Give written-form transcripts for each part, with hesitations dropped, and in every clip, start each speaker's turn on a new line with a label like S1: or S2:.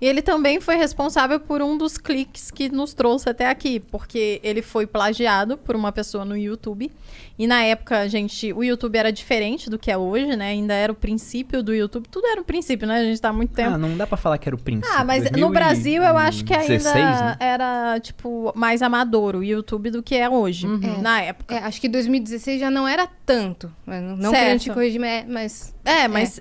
S1: E ele também foi responsável por um dos cliques que nos trouxe até aqui, porque ele foi plagiado por uma pessoa no YouTube. E na época, gente, o YouTube era diferente do que é hoje, né? Ainda era o princípio do YouTube. Tudo era o princípio, né? A gente tá há muito tempo.
S2: Não dá pra falar que era o princípio.
S1: Mas no Brasil eu acho que ainda
S2: 16, né?
S1: era, tipo, mais amador o YouTube do que é hoje, na época.
S3: Acho que 2016 já não era tanto. Não querendo te corrigir, mas...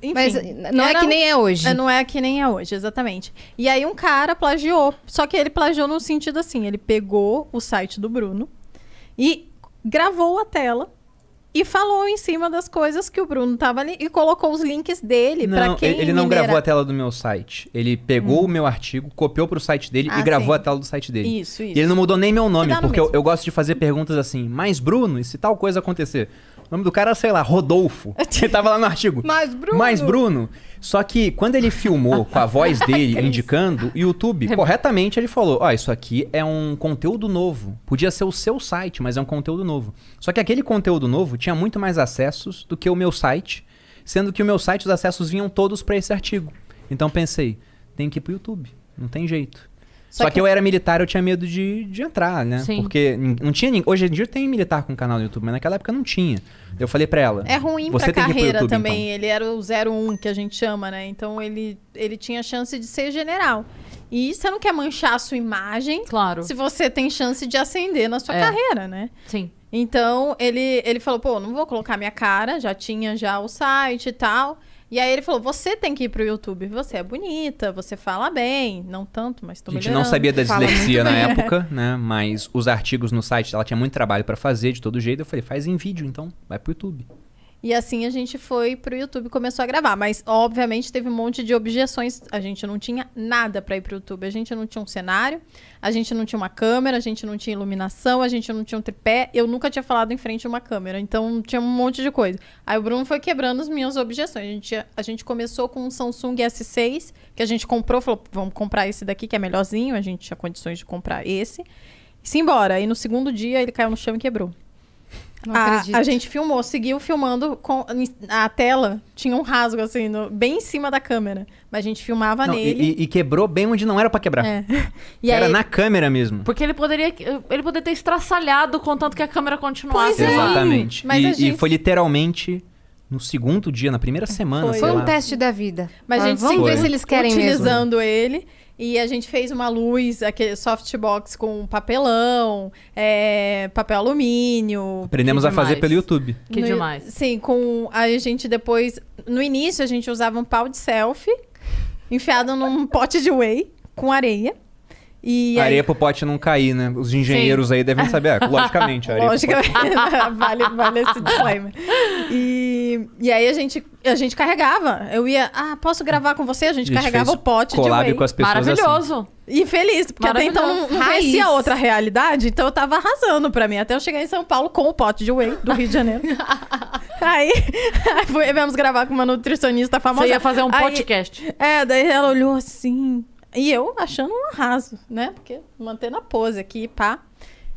S1: Enfim.
S3: Mas não é que nem é hoje.
S1: Não é que nem é hoje, exatamente. E aí um cara plagiou. Só que ele plagiou no sentido assim, ele pegou o site do Bruno e gravou a tela e falou em cima das coisas que o Bruno tava ali e colocou os links dele pra quem
S2: ele não gravou a tela do meu site. Ele pegou o meu artigo, copiou pro site dele e gravou a tela do site dele.
S1: Isso.
S2: E ele não mudou nem meu nome, porque
S1: mesmo.
S2: eu gosto de fazer perguntas assim, mas Bruno, e se tal coisa acontecer? O nome do cara, sei lá, Rodolfo. Ele tava lá no artigo. Mas Bruno. Só que quando ele filmou com a voz dele indicando, o YouTube, corretamente, ele falou, isso aqui é um conteúdo novo. Podia ser o seu site, mas é um conteúdo novo. Só que aquele conteúdo novo tinha muito mais acessos do que o meu site, sendo que o meu site, os acessos vinham todos para esse artigo. Então pensei, tem que ir pro YouTube. Não tem jeito. Só que eu era militar, eu tinha medo de entrar, né?
S4: Sim.
S2: Porque não tinha... Hoje em dia tem militar com canal no YouTube, mas naquela época não tinha. Eu falei pra ela...
S1: É ruim
S2: você
S1: pra
S2: tem que ir pro
S1: carreira
S2: YouTube,
S1: também.
S2: então.
S1: Ele era o 01, que a gente chama, né? Então ele tinha chance de ser general. E você não quer manchar a sua imagem
S4: Claro.
S1: se você tem chance de ascender na sua carreira, né?
S4: Sim.
S1: Então ele falou, pô, não vou colocar minha cara, já tinha o site e tal... E aí ele falou, você tem que ir pro YouTube, você é bonita, você fala bem, não tanto, mas tô
S2: A gente
S1: melhorando.
S2: não sabia da
S1: Fala
S2: dislexia
S1: muito
S2: na
S1: bem.
S2: época, né? Mas os artigos no site, ela tinha muito trabalho pra fazer de todo jeito. Eu falei, faz em vídeo, então vai pro YouTube.
S1: E assim a gente foi pro YouTube e começou a gravar. Mas, obviamente, teve um monte de objeções. A gente não tinha nada pra ir pro YouTube. A gente não tinha um cenário, a gente não tinha uma câmera, a gente não tinha iluminação, a gente não tinha um tripé. Eu nunca tinha falado em frente a uma câmera. Então, tinha um monte de coisa. Aí o Bruno foi quebrando as minhas objeções. A gente começou com um Samsung S6, que a gente comprou. Falou, vamos comprar esse daqui, que é melhorzinho. A gente tinha condições de comprar esse. E se embora. Aí, no segundo dia, ele caiu no chão e quebrou.
S3: Não acredito.
S1: A gente filmou, seguiu filmando, a tela tinha um rasgo assim, bem em cima da câmera, mas a gente filmava nele.
S2: E quebrou bem onde não era pra quebrar.
S1: E
S2: era
S1: aí,
S2: na câmera mesmo.
S4: Porque ele poderia ter estraçalhado contanto que a câmera continuasse.
S1: Pois é.
S2: Exatamente.
S1: Mas a
S2: E
S1: gente-
S2: foi literalmente no segundo dia, na primeira semana.
S1: Foi.
S2: sei
S3: Foi um
S2: lá.
S3: teste da vida.
S1: mas a gente
S3: Vamos ver
S1: seguiu
S3: se eles querem mesmo.
S1: utilizando ele. E a gente fez uma luz, aquele softbox com papelão, papel alumínio.
S2: Aprendemos
S4: Que
S2: a fazer
S4: demais.
S2: pelo YouTube.
S4: Que demais.
S1: Sim, a gente depois... No início, a gente usava um pau de selfie enfiado num pote de whey com areia. E
S2: Areia pro pote não cair, né? Os engenheiros aí devem saber. Logicamente, areia pro
S1: Logicamente, vale esse disclaimer. E aí a gente carregava. Eu ia, posso gravar com você? A gente carregava
S2: fez
S1: o pote de
S2: collab
S1: whey.
S2: com as pessoas
S4: Maravilhoso.
S2: assim.
S1: E feliz, porque até então não
S3: Raiz.
S1: conhecia outra realidade, então eu tava arrasando pra mim. Até eu chegar em São Paulo com o pote de whey do Rio de Janeiro. Aí viemos gravar com uma nutricionista famosa.
S4: Você ia fazer um
S1: Aí-
S4: podcast.
S1: Daí ela olhou assim. E eu achando um arraso, né? Porque mantendo a pose aqui, pá.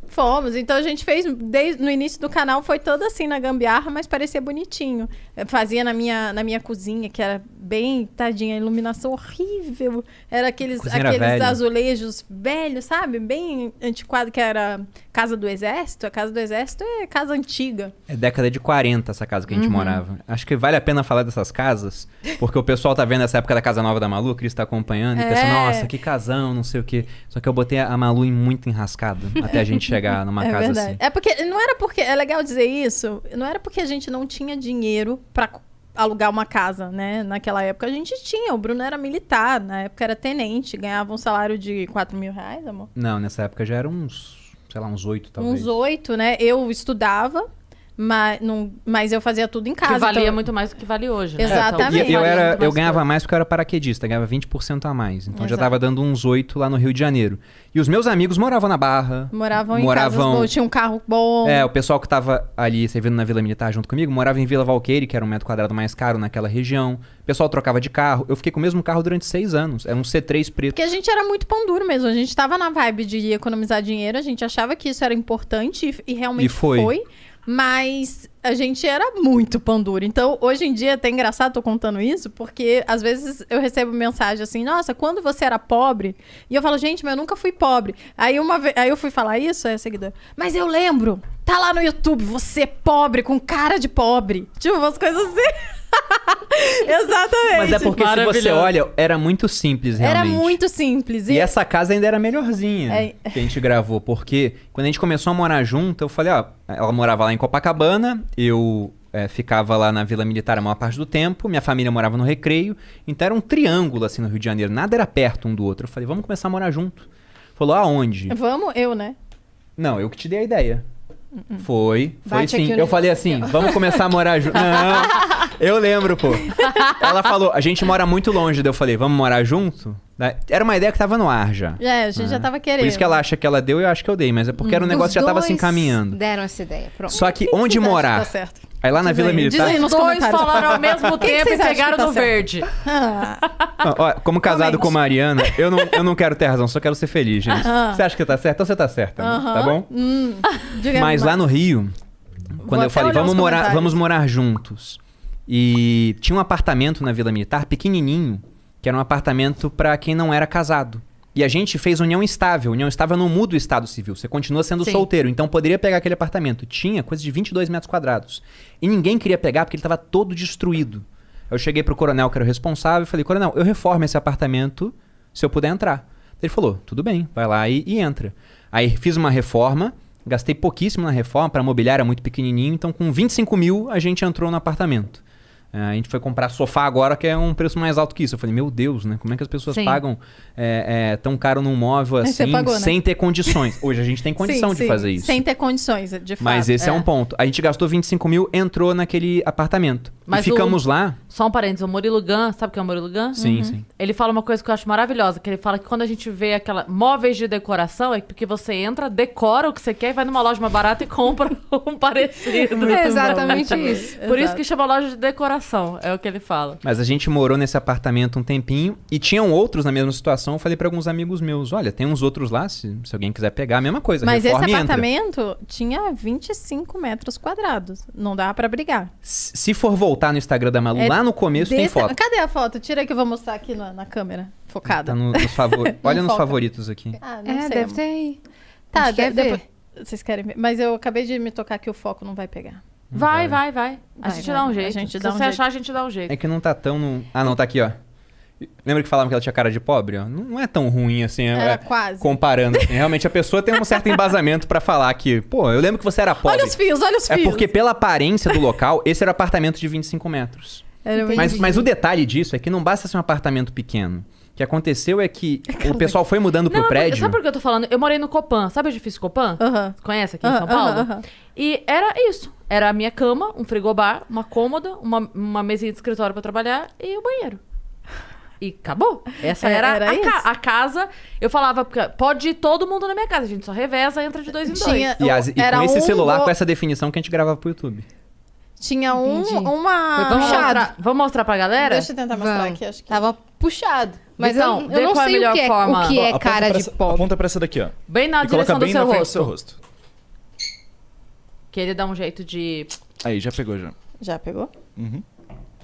S1: Fomos. Então a gente fez, desde no início do canal, foi todo assim na gambiarra, mas parecia bonitinho. Eu fazia na minha cozinha, que era bem, tadinha, iluminação horrível. Era aqueles
S2: Cozinha era velha.
S1: azulejos velhos, sabe? Bem antiquado, que era Casa do Exército. A Casa do Exército é casa antiga.
S2: É década de 40 essa casa que a gente morava. Acho que vale a pena falar dessas casas, porque o pessoal tá vendo essa época da Casa Nova da Malu, o Cris tá acompanhando, e pensa, nossa, que casão, não sei o quê. Só que eu botei a Malu em muito enrascada, até a gente chegar numa casa
S1: Verdade.
S2: assim.
S1: É porque, não era porque, é legal dizer isso, não era porque a gente não tinha dinheiro pra alugar uma casa, né? Naquela época a gente tinha, o Bruno era militar, na época era tenente, ganhava um salário de 4 mil reais, amor?
S2: Não, nessa época já eram uns, sei lá, uns 8 talvez.
S1: Uns 8, né? Eu estudava, mas eu fazia tudo em casa.
S4: Que valia
S1: então-
S4: muito mais do que vale hoje, né?
S1: Exatamente.
S2: E
S4: Valia muito
S2: eu
S4: mais
S2: ganhava
S4: coisa.
S2: mais porque eu era paraquedista, ganhava 20% a mais. Então já
S1: Exato.
S2: tava dando uns 8 lá no Rio de Janeiro. E os meus amigos moravam na Barra.
S1: Moravam em casas boas, tinha um carro bom.
S2: O pessoal que tava ali servindo na Vila Militar junto comigo morava em Vila Valqueire, que era um metro quadrado mais caro naquela região. O pessoal trocava de carro. Eu fiquei com o mesmo carro durante 6 anos. Era um C3 preto.
S1: Porque a gente era muito pão duro mesmo. A gente tava na vibe de economizar dinheiro, a gente achava que isso era importante e realmente
S2: E foi.
S1: Mas a gente era muito pão duro. Então, hoje em dia, é até engraçado, tô contando isso, porque às vezes eu recebo mensagem assim, nossa, quando você era pobre? E eu falo, gente, mas eu nunca fui pobre. Aí eu fui falar isso, aí a seguidora, mas eu lembro, tá lá no YouTube, você pobre, com cara de pobre. Tipo, umas coisas assim. Exatamente.
S2: Mas é porque se você olha, era muito simples, realmente.
S1: Era muito simples.
S2: E essa casa ainda era melhorzinha que a gente gravou, porque quando a gente começou a morar junto, eu falei, ó, ela morava lá em Copacabana, eu ficava lá na Vila Militar a maior parte do tempo, minha família morava no Recreio, então era um triângulo assim no Rio de Janeiro, nada era perto um do outro. Eu falei, vamos começar a morar junto. Falou, aonde?
S1: Vamos, eu, né?
S2: Não, eu que te dei a ideia. Foi sim. Eu falei assim,
S1: aqui,
S2: vamos começar a morar junto. Não, eu lembro, pô. Ela falou, a gente mora muito longe. Daí eu falei, vamos morar junto? Era uma ideia que tava no ar já.
S1: A gente já tava querendo.
S2: Por isso que ela acha que ela deu e eu acho que eu dei. Mas é porque era um negócio que já tava se encaminhando.
S3: Deram essa ideia, pronto.
S2: Só que onde morar?
S1: Tá certo.
S2: Aí lá na Vila Militar...
S4: Os dois falaram ao mesmo tempo e pegaram no verde.
S2: Ó, como casado com Mariana, eu não quero ter razão, só quero ser feliz, gente. Você acha que tá certo? Então você tá certa, tá bom? Mas lá no Rio, quando eu falei, vamos morar juntos. E tinha um apartamento na Vila Militar, pequenininho, que era um apartamento pra quem não era casado. E a gente fez união estável. União estável não muda o estado civil. Você continua sendo solteiro. Então poderia pegar aquele apartamento. Tinha coisa de 22 metros quadrados. E ninguém queria pegar porque ele estava todo destruído. Eu cheguei pro coronel, que era o responsável, e falei, coronel, eu reformo esse apartamento se eu puder entrar. Ele falou, tudo bem, vai lá e entra. Aí fiz uma reforma, gastei pouquíssimo na reforma, para mobiliar era muito pequenininho. Então com 25 mil a gente entrou no apartamento. A gente foi comprar sofá agora, que é um preço mais alto que isso. Eu falei, meu Deus, né? Como é que as pessoas pagam tão caro num móvel assim, pagou, né? Sem ter condições? Hoje a gente tem condição de fazer isso.
S1: Sem ter condições, de fato.
S2: Mas esse é um ponto. A gente gastou 25 mil, entrou naquele apartamento. Mas e ficamos lá...
S4: Só um parênteses, o Murilo Gun, sabe o que é o Murilo Gun?
S2: Sim, sim.
S4: Ele fala uma coisa que eu acho maravilhosa, que ele fala que quando a gente vê móveis de decoração, é porque você entra, decora o que você quer e vai numa loja mais barata e compra um parecido.
S3: É exatamente isso.
S4: Por isso que chama loja de decoração, é o que ele fala.
S2: Mas a gente morou nesse apartamento um tempinho e tinham outros na mesma situação. Eu falei pra alguns amigos meus, olha, tem uns outros lá, se alguém quiser pegar, a mesma coisa.
S1: Mas esse
S2: apartamento
S1: tinha 25 metros quadrados. Não dá pra brigar.
S2: Se for voltar no Instagram da Malu, lá no começo tem foto.
S1: Cadê a foto? Tira que eu vou mostrar aqui na câmera, focada.
S2: Tá nos favoritos. Olha nos favoritos aqui.
S1: Não sei.
S3: Deve ter aí.
S1: Tá, depois... Vocês querem ver? Mas eu acabei de me tocar que o foco não vai pegar.
S4: Vai. A gente dá um jeito. Se você achar, a gente dá um jeito.
S2: É que não tá tão... Ah, não, tá aqui, ó. Lembra que falavam que ela tinha cara de pobre? Ó? Não é tão ruim assim.
S1: Quase.
S2: Comparando. Assim. Realmente a pessoa tem um certo embasamento pra falar que... Pô, eu lembro que você era pobre.
S1: Olha os fios.
S2: É porque pela aparência do local, esse era um apartamento de 25 metros. Mas o detalhe disso é que não basta ser um apartamento pequeno. O que aconteceu é que o pessoal foi mudando pro prédio...
S4: Sabe por que eu tô falando? Eu morei no Copan. Sabe o edifício Copan? Conhece aqui em São Paulo? E era isso. Era a minha cama, um frigobar, uma cômoda, uma mesinha de escritório pra trabalhar e o banheiro. E acabou. Essa era a casa. Eu falava, pode ir todo mundo na minha casa. A gente só reveza, entra de 2 em 2.
S2: E com esse celular, com essa definição que a gente gravava pro YouTube.
S1: Tinha uma...
S4: Vamos mostrar pra galera?
S1: Deixa eu tentar mostrar aqui. Acho que...
S3: Tava puxado. Mas
S4: então,
S3: eu não sei o que é cara de pobre.
S5: Aponta pra essa daqui, ó.
S4: Bem na direção do seu rosto.
S5: Seu rosto.
S4: Que ele dá um jeito de...
S5: Aí, já pegou, já.
S1: Já pegou?
S5: Uhum.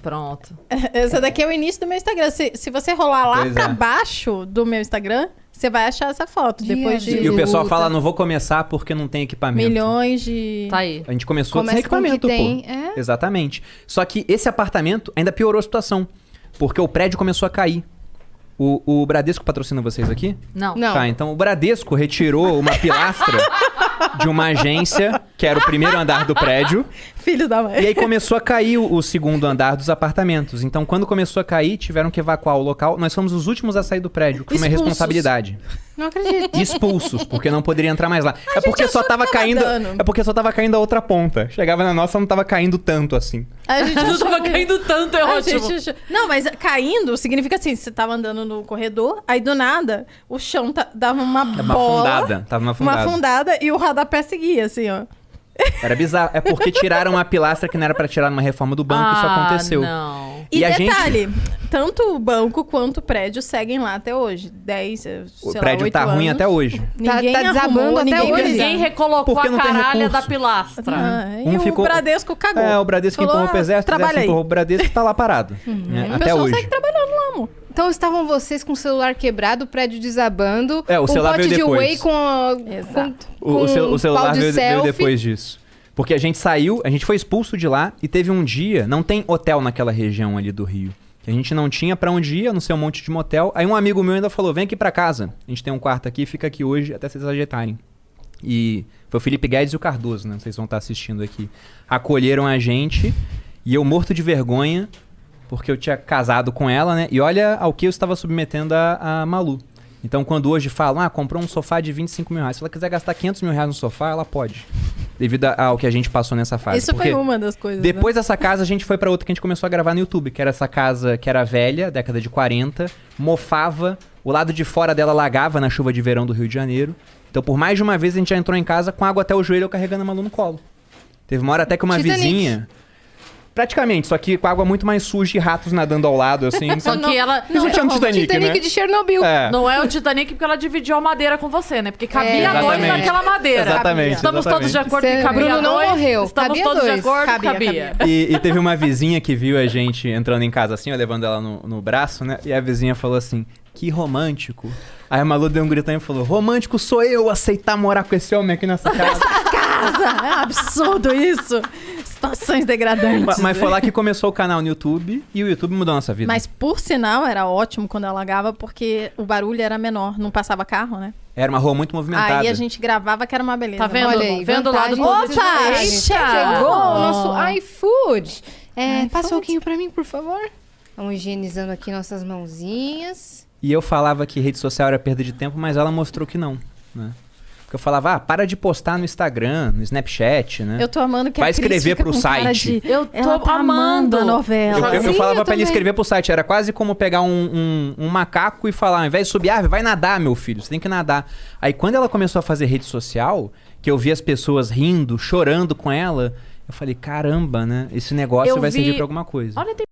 S4: Pronto.
S1: Esse daqui é o início do meu Instagram. Se você rolar lá pra baixo do meu Instagram, você vai achar essa foto. Depois de...
S2: E o pessoal fala, não vou começar porque não tem equipamento.
S1: Milhões de...
S4: Tá aí.
S2: A gente começou sem equipamento, pô. Exatamente. Só que esse apartamento ainda piorou a situação. Porque o prédio começou a cair. O Bradesco patrocina vocês aqui?
S4: Não.
S2: Tá, então o Bradesco retirou uma pilastra de uma agência, que era o primeiro andar do prédio.
S1: Filho da mãe.
S2: E aí começou a cair o segundo andar dos apartamentos. Então, quando começou a cair, tiveram que evacuar o local. Nós fomos os últimos a sair do prédio, que foi uma responsabilidade.
S3: Não acredito.
S2: Expulsos, porque não poderia entrar mais lá. É porque só tava caindo. É porque só tava caindo a outra ponta. Chegava na nossa, não tava caindo tanto assim.
S1: A gente
S4: não tava caindo tanto, é ótimo.
S1: Não, mas caindo significa assim, você tava andando no corredor, aí do nada, o chão dava uma bola.
S2: Tava uma afundada.
S1: Uma afundada e o rodapé seguia, assim, ó.
S2: Era bizarro. É porque tiraram uma pilastra que não era pra tirar numa reforma do banco, isso aconteceu.
S4: Não.
S1: E detalhe, tanto o banco quanto o prédio seguem lá até hoje. 10, sei
S2: o
S1: lá,
S2: prédio
S1: 8
S2: tá ruim
S1: anos.
S2: até hoje.
S3: Ninguém tá desabando até hoje.
S4: Ninguém recolocou
S2: Porque
S4: a
S2: não tem
S4: caralha
S2: recurso.
S4: da pilastra.
S1: E o Bradesco cagou.
S2: É, o Bradesco
S1: Falou,
S2: empurrou pro exército, o exército empurrou o Bradesco, tá lá parado.
S1: O
S2: Até
S1: pessoal
S2: hoje.
S1: segue trabalhando lá, amor.
S3: Então estavam vocês com o celular quebrado, o prédio desabando.
S2: O celular
S3: pote
S2: veio
S3: de
S2: depois.
S3: whey com
S1: Exato.
S2: O celular
S3: pau de
S2: veio
S3: selfie.
S2: depois disso. Porque a gente saiu, a gente foi expulso de lá e teve um dia, não tem hotel naquela região ali do Rio. Que a gente não tinha pra onde ir, a não ser um monte de motel. Aí um amigo meu ainda falou, vem aqui pra casa. A gente tem um quarto aqui, fica aqui hoje até vocês ajeitarem. E foi o Felipe Guedes e o Cardoso, né? Vocês vão estar assistindo aqui. Acolheram a gente e eu morto de vergonha, porque eu tinha casado com ela, né? E olha ao que eu estava submetendo a Malu. Então, quando hoje falam, comprou um sofá de 25 mil reais. Se ela quiser gastar 500 mil reais no sofá, ela pode. Devido ao que a gente passou nessa fase.
S1: Isso foi uma das coisas,
S2: depois dessa casa, a gente foi pra outra que a gente começou a gravar no YouTube. Que era essa casa que era velha, década de 40. Mofava. O lado de fora dela lagava na chuva de verão do Rio de Janeiro. Então, por mais de uma vez, a gente já entrou em casa com água até o joelho, eu carregando a Malu no colo. Teve uma hora até que uma
S3: Titanic.
S2: vizinha... Praticamente, só que com água muito mais suja e ratos nadando ao lado, assim.
S4: Só que ela...
S2: Não tinha um Titanic, né?
S3: de Chernobyl.
S2: É.
S4: Não é o Titanic porque ela dividiu a madeira com você, né? Porque cabia dois
S2: Exatamente.
S4: naquela madeira.
S2: Exatamente.
S4: Estamos todos de acordo que cabia
S3: Bruno não
S4: dois.
S3: morreu.
S4: Estamos
S3: Cabia
S4: todos de
S3: dois.
S4: acordo,
S1: Cabia.
S4: cabia.
S2: E teve uma vizinha que viu a gente entrando em casa assim, ó, levando ela no braço, né? E a vizinha falou assim, que romântico. Aí a Malu deu um gritão e falou, romântico sou eu aceitar morar com esse homem aqui nessa casa.
S1: É absurdo isso. Situações degradantes.
S2: Mas foi lá que começou o canal no YouTube e o YouTube mudou a nossa vida.
S1: Mas, por sinal, era ótimo quando ela alagava, porque o barulho era menor, não passava carro, né?
S2: Era uma rua muito movimentada.
S1: Aí a gente gravava que era uma beleza.
S4: Tá vendo?
S3: Olha aí,
S4: Vendo o lado
S3: vantagem.
S4: positivo.
S1: Opa!
S4: Eita!
S3: Chegou o nosso iFood.
S1: iFood.
S3: Passa um pouquinho pra mim, por favor. Vamos higienizando aqui nossas mãozinhas.
S2: E eu falava que rede social era perda de tempo, mas ela mostrou que não, né? Porque eu falava, para de postar no Instagram, no Snapchat, né?
S1: Eu tô amando que
S2: Vai
S1: a Cris
S2: escrever
S1: fica
S2: pro
S1: com cara
S2: site.
S1: de-
S4: Eu tô
S1: Ela tá amando a novela.
S2: Eu
S3: Sim,
S2: falava
S3: eu
S2: pra ele
S3: também.
S2: escrever pro site. Era quase como pegar um macaco e falar, ao invés de subir árvore, vai nadar, meu filho. Você tem que nadar. Aí quando ela começou a fazer rede social, que eu vi as pessoas rindo, chorando com ela, eu falei, caramba, né? Esse negócio
S4: Eu
S2: vai
S4: vi-
S2: servir pra alguma coisa.
S4: Olha, tem...